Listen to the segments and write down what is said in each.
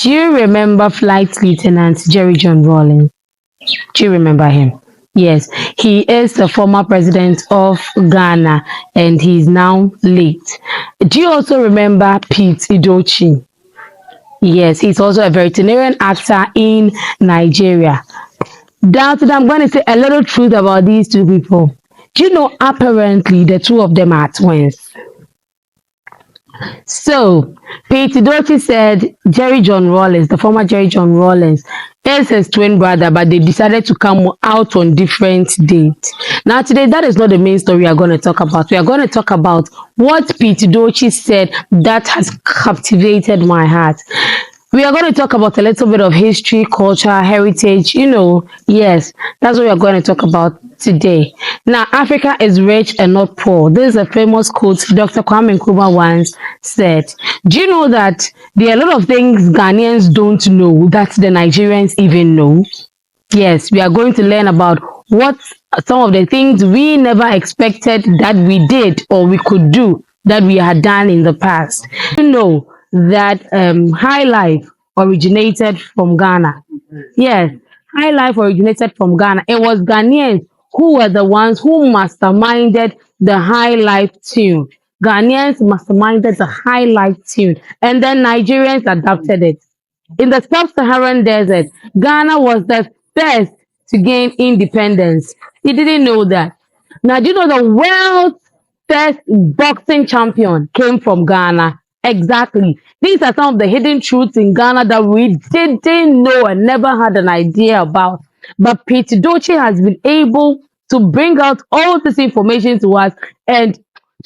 Do you remember Flight Lieutenant Jerry John Rawlings? Do you remember him? Yes, he is the former president of Ghana and he's now late. Do you also remember Pete Idochi? Yes, he's also a veterinarian actor in Nigeria. Now, today I'm going to say a little truth about these two people. Do you know apparently the two of them are twins? So, Pete Doty said Jerry John Rawlings, the former Jerry John Rawlings, is his twin brother, but they decided to come out on different dates. Now, today, that is not the main story we are going to talk about. We are going to talk about what Pete Doty said that has captivated my heart. We are going to talk about a little bit of history, culture, heritage, yes, that's what we are going to talk about today. Now, Africa is rich and not poor. This is a famous quote Dr. Kwame Nkrumah once said. Do you know that there are a lot of things Ghanaians don't know that the Nigerians even know? Yes, we are going to learn about what some of the things we never expected that we did or we could do that we had done in the past. You know that High Life originated from Ghana. Yes, High Life originated from Ghana. It was Ghanaians who were the ones who masterminded the High Life tune. Ghanaians masterminded the High Life tune, and then Nigerians adopted it. In the sub-Saharan desert, Ghana was the first to gain independence. You didn't know that. Now, do you know the world's first boxing champion came from Ghana? Exactly. These are some of the hidden truths in Ghana that we didn't know and never had an idea about. But Pete Doche has been able to bring out all this information to us, and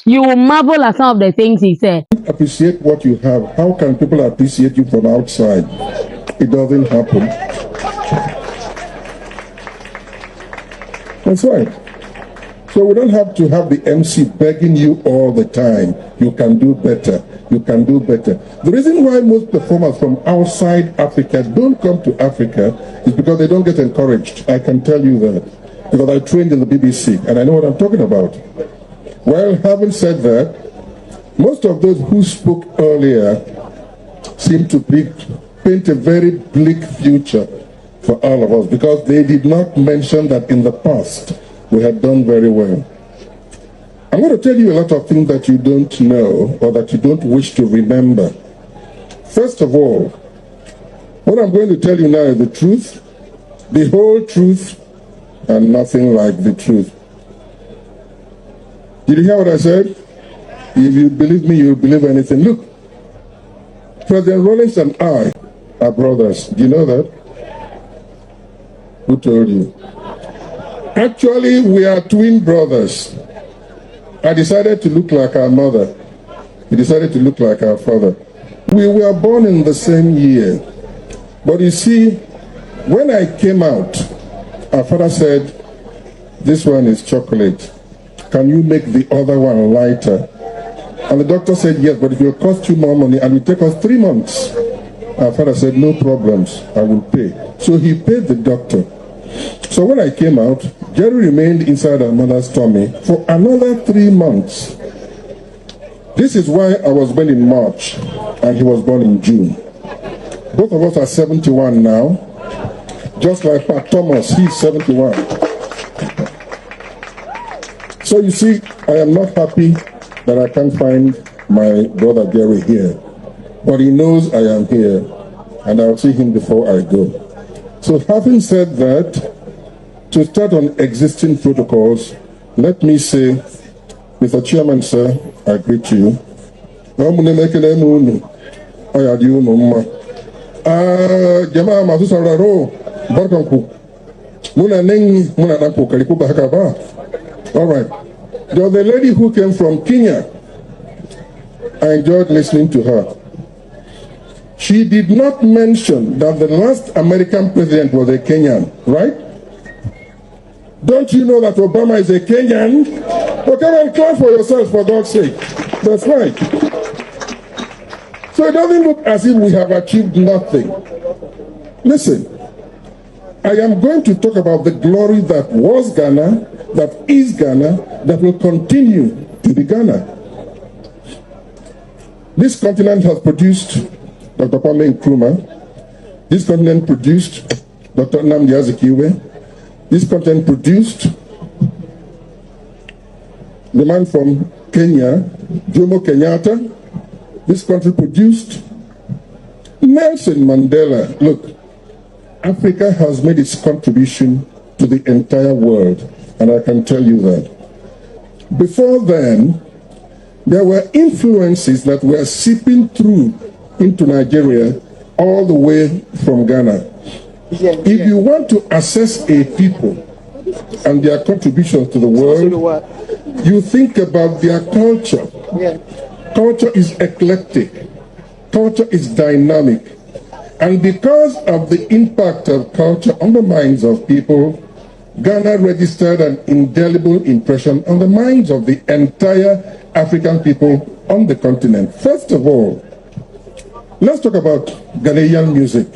you will marvel at some of the things he said. Appreciate what you have. How can people appreciate you from outside? It doesn't happen. That's right. So we don't have to have the MC begging you all the time. You can do better. You can do better. The reason why most performers from outside Africa don't come to Africa is because they don't get encouraged. I can tell you that. Because I trained in the BBC and I know what I'm talking about. Well, having said that, most of those who spoke earlier seem to paint a very bleak future for all of us because they did not mention that in the past we had done very well. I'm going to tell you a lot of things that you don't know or that you don't wish to remember. First of all, what I'm going to tell you now is the truth, the whole truth, and nothing like the truth. Did you hear what I said? If you believe me, you'll believe anything. Look, President Rawlings and I are brothers. Do you know that? Who told you? Actually, we are twin brothers. I decided to look like our mother. He decided to look like our father. We were born in the same year. But you see, when I came out, our father said, "This one is chocolate. Can you make the other one lighter?" And the doctor said, "Yes, but it will cost you more money and it will take us 3 months." Our father said, "No problems, I will pay." So he paid the doctor. So when I came out, Jerry remained inside our mother's tummy for another 3 months. This is why I was born in March and he was born in June. Both of us are 71 now. Just like Pat Thomas, he's 71. So you see, I am not happy that I can't find my brother Jerry here. But he knows I am here and I'll see him before I go. So having said that, to start on existing protocols, let me say, Mr. Chairman, sir, I greet you. Jamaa masusararo barkanku. Muna nengi muna nampo kariku bahakaba. All right. There was a lady who came from Kenya. I enjoyed listening to her. She did not mention that the last American president was a Kenyan, right? Don't you know that Obama is a Kenyan? Well, come and clap for yourself, for God's sake. That's right. So it doesn't look as if we have achieved nothing. Listen, I am going to talk about the glory that was Ghana, that is Ghana, that will continue to be Ghana. This continent has produced Dr. Kwame Nkrumah, This continent produced Dr. Nnamdi Azikiwe. This continent produced the man from Kenya, Jomo Kenyatta. This country produced Nelson Mandela. Look, Africa has made its contribution to the entire world, and I can tell you that. Before then, there were influences that were seeping through into Nigeria all the way from Ghana. If you want to assess a people and their contributions to the world, you think about their culture. Culture is eclectic. Culture is dynamic. And because of the impact of culture on the minds of people, Ghana registered an indelible impression on the minds of the entire African people on the continent. First of all, let's talk about Ghanaian music.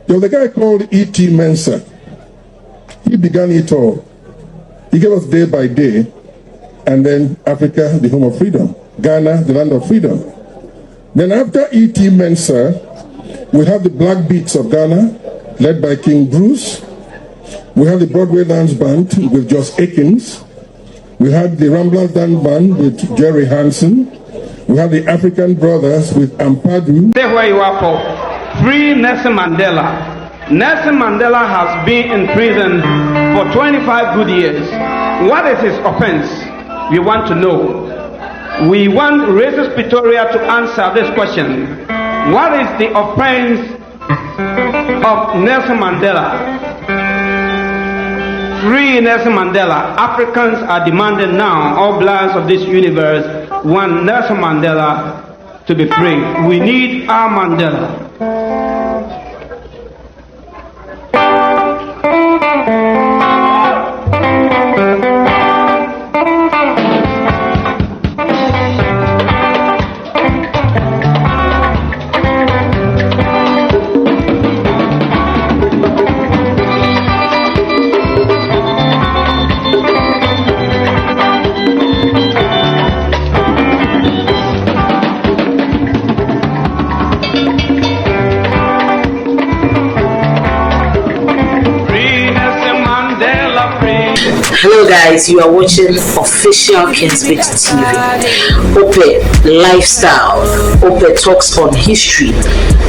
There was a guy called E.T. Mensah. He began it all. He gave us Day by Day, and then Africa, the home of freedom. Ghana, the land of freedom. Then after E.T. Mensah, we have the Black Beats of Ghana, led by King Bruce. We have the Broadway Dance Band with Joss Akins. We had the Ramblers Dance Band with Jerry Hansen. We have the African Brothers with Ampadu. Stay where you are for. Free Nelson Mandela. Nelson Mandela has been in prison for 25 good years. What is his offense? We want to know. We want Racist Pretoria to answer this question. What is the offense of Nelson Mandela? Free Nelson Mandela. Africans are demanding now, all blacks of this universe want Nelson Mandela to be free. We need our Mandela. Hello guys, you are watching official Kingsbridge TV. Ope lifestyle, Ope talks on history,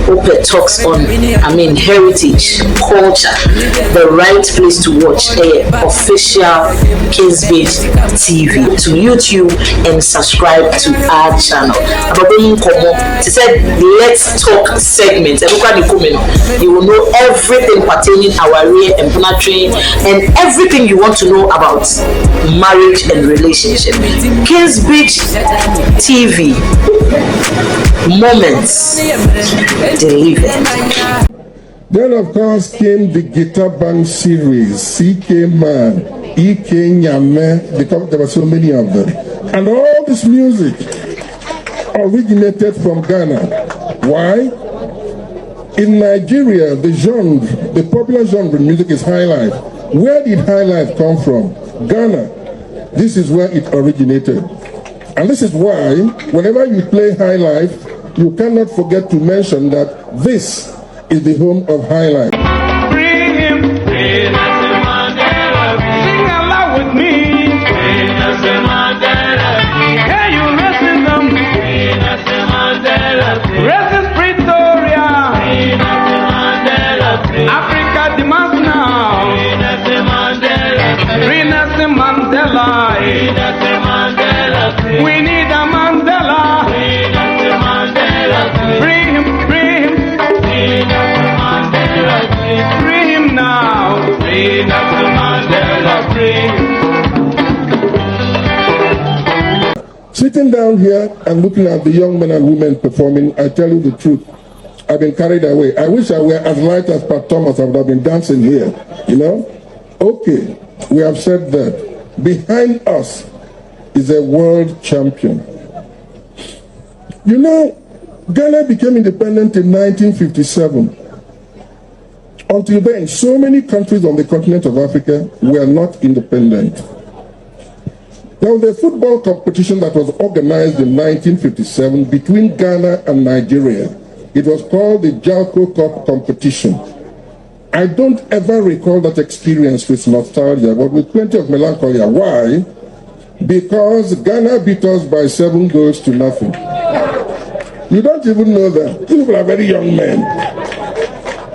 Ope talks on heritage, culture. The right place to watch official Kingsbridge TV. To YouTube and subscribe to our channel. She said let's talk segment. You will know everything pertaining our rear and planetary and everything you want to know about marriage and relationship. Kingsbridge TV. Moments delivered. Then of course came the guitar band series, CK Man, EK Nyame, because there were so many of them. And all this music originated from Ghana. Why? In Nigeria, the genre, the popular genre in music is high life. Where did high life come from? Ghana. This is where it originated. And this is why, whenever you play high life, you cannot forget to mention that this is the home of high life. Free him, free Nelson Mandela. Sing along with me. Free Nelson Mandela. Hey, you racism. Free Nelson Mandela. Racist Pretoria. Free Nelson Mandela. Africa demands now. Free Nelson Mandela. Free Nelson Mandela. Free Nelson Mandela. We need a Mandela. Free Nelson Mandela. Free him, free him. Free Nelson Mandela. Free him now. Free Nelson Mandela. Free. Sitting down here and looking at the young men and women performing, I tell you the truth, I've been carried away. I wish I were as light as Pat Thomas. I would have been dancing here, you know? Okay, we have said that. Behind us is a world champion. You know, Ghana became independent in 1957. Until then, so many countries on the continent of Africa were not independent. There was a football competition that was organized in 1957 between Ghana and Nigeria. It was called the Jalco Cup competition. I don't ever recall that experience with nostalgia, but with plenty of melancholy. Why? Because Ghana beat us by 7 goals to nothing. You don't even know that. People are very young men.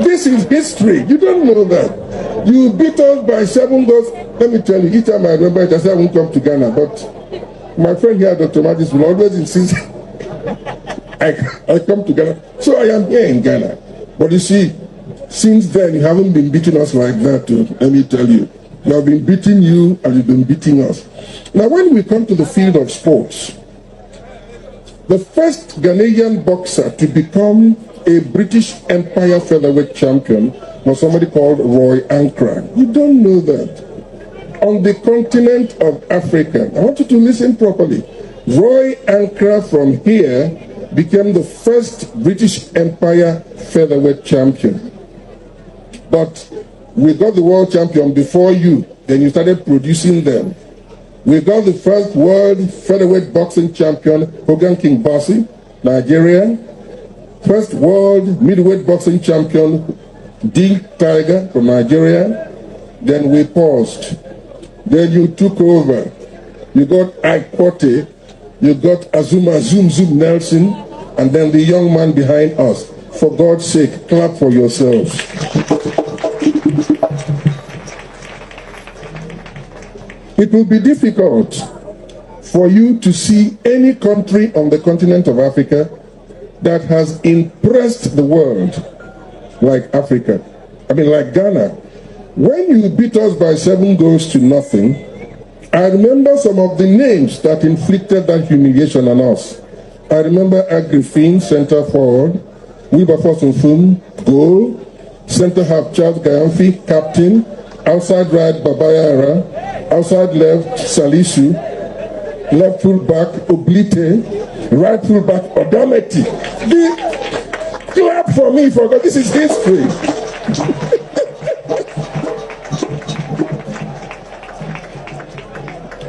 This is history. You don't know that. You beat us by 7 goals. Let me tell you, each time I remember it, I said I won't come to Ghana. But my friend here, Dr. Mattis, will always insist I come to Ghana. So I am here in Ghana. But you see, since then, you haven't been beating us like that, too. Let me tell you. We have been beating you and you've been beating us. Now, when we come to the field of sports, the first Ghanaian boxer to become a British Empire featherweight champion was somebody called Roy Ankra. You don't know that. On the continent of Africa, I want you to listen properly. Roy Ankra from here became the first British Empire featherweight champion. But we got the world champion before you, then you started producing them. We got the first world featherweight boxing champion, Hogan King Bassi, Nigerian. First world middleweight boxing champion, Dink Tiger from Nigeria. Then we paused. Then you took over. You got Ike Pote, you got Azuma Zoom Zoom Nelson, and then the young man behind us. For God's sake, clap for yourselves. It will be difficult for you to see any country on the continent of Africa that has impressed the world like Africa. Like Ghana. When you beat us by 7 goals to nothing, I remember some of the names that inflicted that humiliation on us. I remember Agrifin, center forward, Wilberforce Nfum, goal, center half Charles Gayamfi, captain, outside right Babayara, outside left Salisu, left full back Oblite, right full back Odameti. Clap for me, for God, this is history.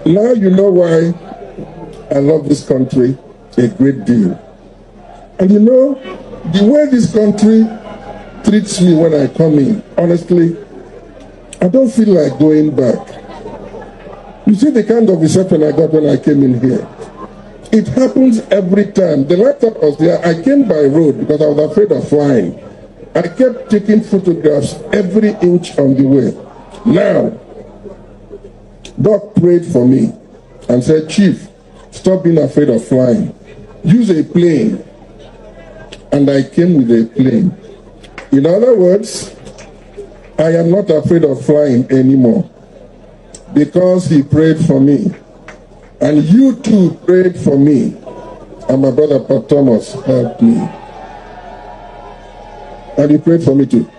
Now you know why I love this country a great deal. And you know, the way this country treats me when I come in, honestly, I don't feel like going back. You see the kind of reception I got when I came in here. It happens every time. The last time I was there, I came by road because I was afraid of flying. I kept taking photographs every inch on the way. Now, Doc prayed for me and said, Chief, stop being afraid of flying. Use a plane. And I came with a plane. In other words, I am not afraid of flying anymore because he prayed for me. And you too prayed for me. And my brother Pat Thomas helped me. And he prayed for me too.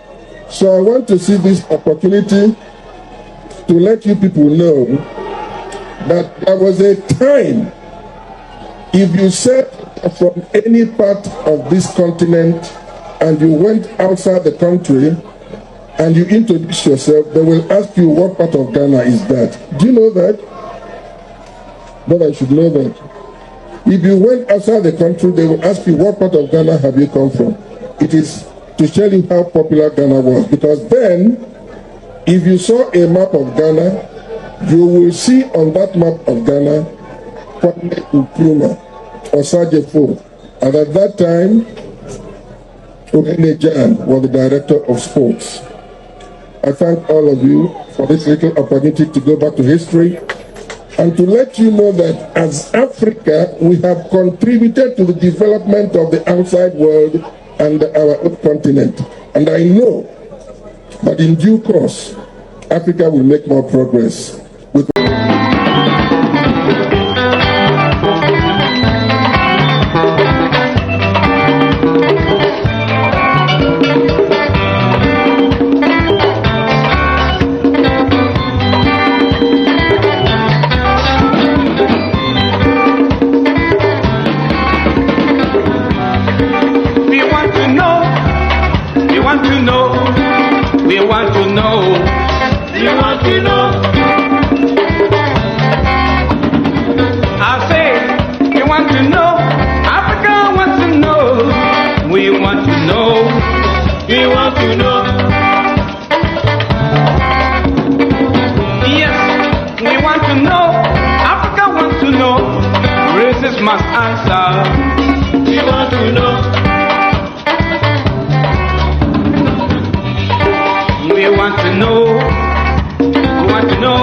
So I want to see this opportunity to let you people know that there was a time, if you said from any part of this continent and you went outside the country and you introduce yourself, they will ask you what part of Ghana is that. Do you know that? But I should know that. If you went outside the country, they will ask you what part of Ghana have you come from. It is to tell you how popular Ghana was. Because then, if you saw a map of Ghana, you will see on that map of Ghana Kwame Nkrumah or Sajefo. And at that time, Ogene Jan was the director of sports. I thank all of you for this little opportunity to go back to history and to let you know that as Africa, we have contributed to the development of the outside world and our own continent. And I know that in due course, Africa will make more progress. We want We want to know. Yes, we want to know. Africa wants to know. Racists must answer. We want to know. We want to know. We want to know.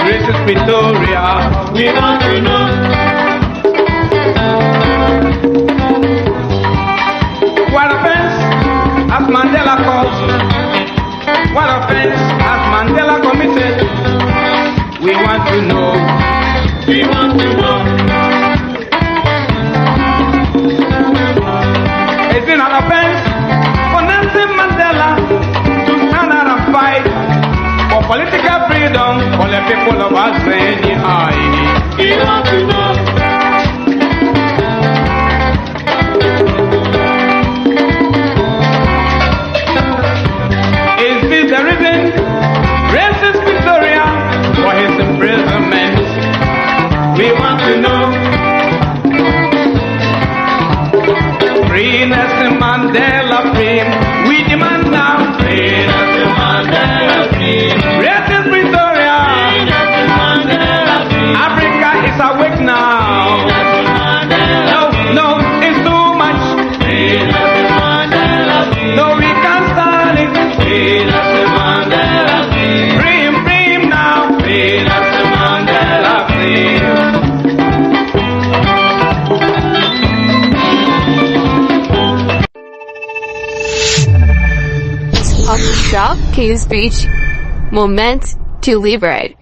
Racist Pretoria. We want to know. What offense has Mandela caused? What offense has Mandela committed? We want to know. We want to know. Is it an offense for Nelson Mandela to stand out and fight for political freedom for the people of Australia? We want to know. The reason racist Victoria for his imprisonment. We want to know. Free Nelson Mandela, free. We demand now. Free Nelson Mandela, free. Racist Victoria. Free Nelson Mandela, free. Africa is awake now. No, it's too much. Free Nelson Mandela, free. No, we can't stand it. Free Nelson Mandela, free. Free him now. Free Nelson Mandela, free. Coffee shop, King's Beach. Moment to liberate.